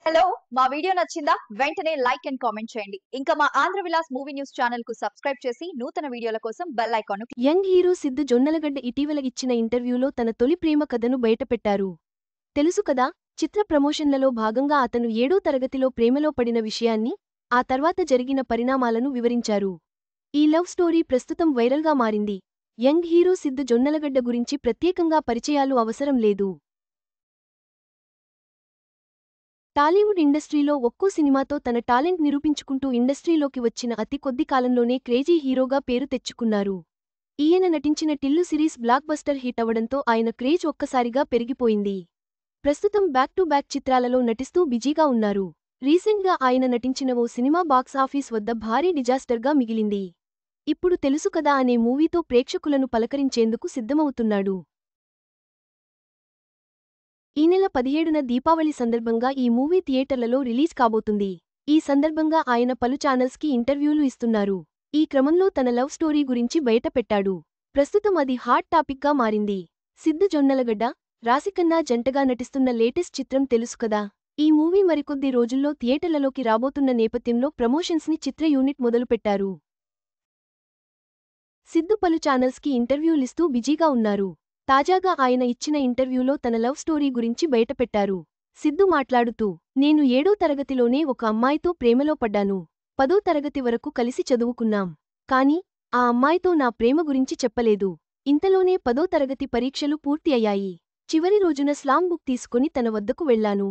Hello మా video నచ్చిందా వెంటనే లైక్ అండ్ కామెంట్ చేయండి. ఇంకా మా Andhra Vilas movie news channel కు సబ్స్క్రైబ్ చేసి నూతన వీడియోల కోసం బెల్ ఐకాన్ ను యంగ్ హీరో సిద్దు జొన్నలగడ్డ ఇటీవల ఇచ్చిన ఇంటర్వ్యూలో తన తొలి ప్రేమ కథను బయటపెట్టారు. తెలుసు కదా, చిత్ర ప్రమోషన్లలో భాగంగా అతను 7వ తరగతిలో ప్రేమలో పడిన విషయాన్ని, ఆ తర్వాత జరిగిన పరిణామాలను వివరించారు. ఈ లవ్ స్టోరీ ప్రస్తుతం వైరల్గా మారింది. యంగ్ హీరో సిద్దు జొన్నలగడ్డ గురించి ప్రత్యేకంగా పరిచయాలు అవసరం లేదు. టాలీవుడ్ ఇండస్ట్రీలో ఒక్కో సినిమాతో తన టాలెంట్ నిరూపించుకుంటూ ఇండస్ట్రీలోకి వచ్చిన అతి కొద్ది కాలంలోనే క్రేజీ హీరోగా పేరు తెచ్చుకున్నారు. ఈయన నటించిన Tillu series block buster hit అవడంతో ఆయన క్రేజ్ ఒక్కసారిగా పెరిగిపోయింది. ప్రస్తుతం బ్యాక్ టు బ్యాక్ చిత్రాలలో నటిస్తూ బిజీగా ఉన్నారు. రీసెంట్గా ఆయన నటించిన ఓ సినిమా బాక్సాఫీస్ వద్ద భారీ డిజాస్టర్గా మిగిలింది. ఇప్పుడు తెలుసు కదా అనే మూవీతో ప్రేక్షకులను పలకరించేందుకు సిద్ధమవుతున్నాడు. ఈ నెల 17న దీపావళి సందర్భంగా ఈ మూవీ థియేటర్లలో రిలీజ్ కాబోతుంది. ఈ సందర్భంగా ఆయన పలు ఛానల్స్కి ఇంటర్వ్యూలు ఇస్తున్నారు. ఈ క్రమంలో తన లవ్ స్టోరీ గురించి బయటపెట్టాడు. ప్రస్తుతం అది హాట్ టాపిక్గా మారింది. సిద్దు జొన్నలగడ్డ, రాశిఖన్నా జంటగా నటిస్తున్న లేటెస్ట్ చిత్రం తెలుసు కదా. ఈ మూవీ మరికొద్ది రోజుల్లో థియేటర్లలోకి రాబోతున్న నేపథ్యంలో ప్రమోషన్స్ని చిత్ర యూనిట్ మొదలుపెట్టారు. సిద్దు పలు ఛానల్స్కి ఇంటర్వ్యూలిస్తూ బిజీగా ఉన్నారు. తాజాగా ఆయన ఇచ్చిన ఇంటర్వ్యూలో తన లవ్ స్టోరీ గురించి బయటపెట్టారు. సిద్దు మాట్లాడుతూ, నేను 7వ తరగతిలోనే ఒక అమ్మాయితో ప్రేమలో పడ్డాను. 10వ తరగతి వరకు కలిసి చదువుకున్నాం. కానీ ఆ అమ్మాయితో నా ప్రేమ గురించి చెప్పలేదు. ఇంతలోనే 10వ తరగతి పరీక్షలు పూర్తి అయ్యాయి. చివరి రోజున స్లామ్ బుక్ తీసుకుని తన వద్దకు వెళ్లాను.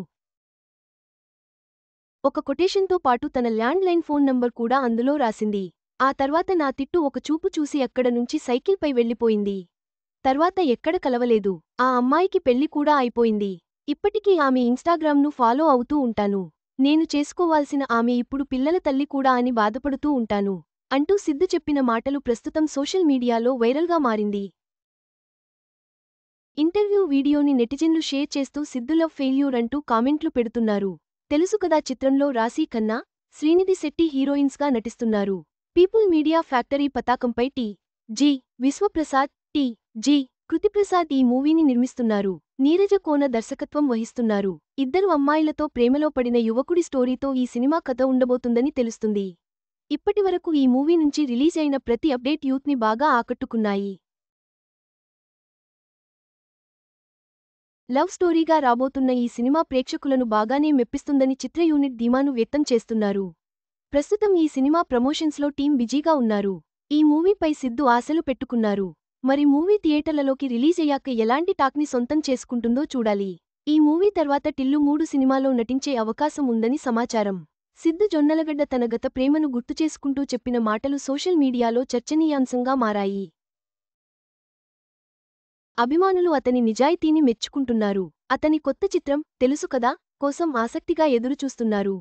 ఒక కొటేషన్తో పాటు తన ల్యాండ్ లైన్ ఫోన్ నంబర్ కూడా అందులో రాసింది. ఆ తర్వాత నా తిట్టు ఒక చూపు చూసి అక్కడ నుంచి సైకిల్పై వెళ్లిపోయింది. తర్వాత ఎక్కడ కలవలేదు. ఆ అమ్మాయికి పెళ్లి కూడా అయిపోయింది. ఇప్పటికీ ఆమె ఇన్స్టాగ్రామ్ను ఫాలో అవుతూ ఉంటాను. నేను చేసుకోవాల్సిన ఆమె ఇప్పుడు పిల్లల తల్లి కూడా అని బాధపడుతూ ఉంటాను అంటూ సిద్దు చెప్పిన మాటలు ప్రస్తుతం సోషల్ మీడియాలో వైరల్గా మారింది. ఇంటర్వ్యూ వీడియోని నెటిజన్లు షేర్ చేస్తూ సిద్దు లవ్ ఫెయిల్యూర్ అంటూ కామెంట్లు పెడుతున్నారు. తెలుసు కదా చిత్రంలో రాశీ ఖన్నా, శ్రీనిధి శెట్టి హీరోయిన్స్గా నటిస్తున్నారు. పీపుల్ మీడియా ఫ్యాక్టరీ పతాకంపై టి.జి. విశ్వప్రసాద్, టి.జి. కృతిప్రసాద్ ఈ మూవీని నిర్మిస్తున్నారు. నీరజ కోన దర్శకత్వం వహిస్తున్నారు. ఇద్దరు అమ్మాయిలతో ప్రేమలో పడిన యువకుడి స్టోరీతో ఈ సినిమా కథ ఉండబోతుందని తెలుస్తుంది. ఇప్పటివరకు ఈ మూవీ నుంచి రిలీజ్ అయిన ప్రతి అప్డేట్ యూత్ని బాగా ఆకట్టుకున్నాయి. లవ్ స్టోరీగా రాబోతున్న ఈ సినిమా ప్రేక్షకులను బాగానే మెప్పిస్తుందని చిత్ర యూనిట్ ధీమాను వ్యక్తం చేస్తున్నారు. ప్రస్తుతం ఈ సినిమా ప్రమోషన్స్లో టీం బిజీగా ఉన్నారు. ఈ మూవీపై సిద్దు ఆశలు పెట్టుకున్నారు. మరి మూవీ థియేటర్లలోకి రిలీజ్ అయ్యాక ఎలాంటి టాక్ని సొంతం చేసుకుంటుందో చూడాలి. ఈ మూవీ తర్వాత టిల్లు 3 సినిమాలో నటించే అవకాశం ఉందని సమాచారం. సిద్దు జొన్నలగడ్డ తన గత ప్రేమను గుర్తుచేసుకుంటూ చెప్పిన మాటలు సోషల్ మీడియాలో చర్చనీయాంశంగా మారాయి. అభిమానులు అతని నిజాయితీని మెచ్చుకుంటున్నారు. అతని కొత్త చిత్రం తెలుసు కదా కోసం ఆసక్తిగా ఎదురుచూస్తున్నారు.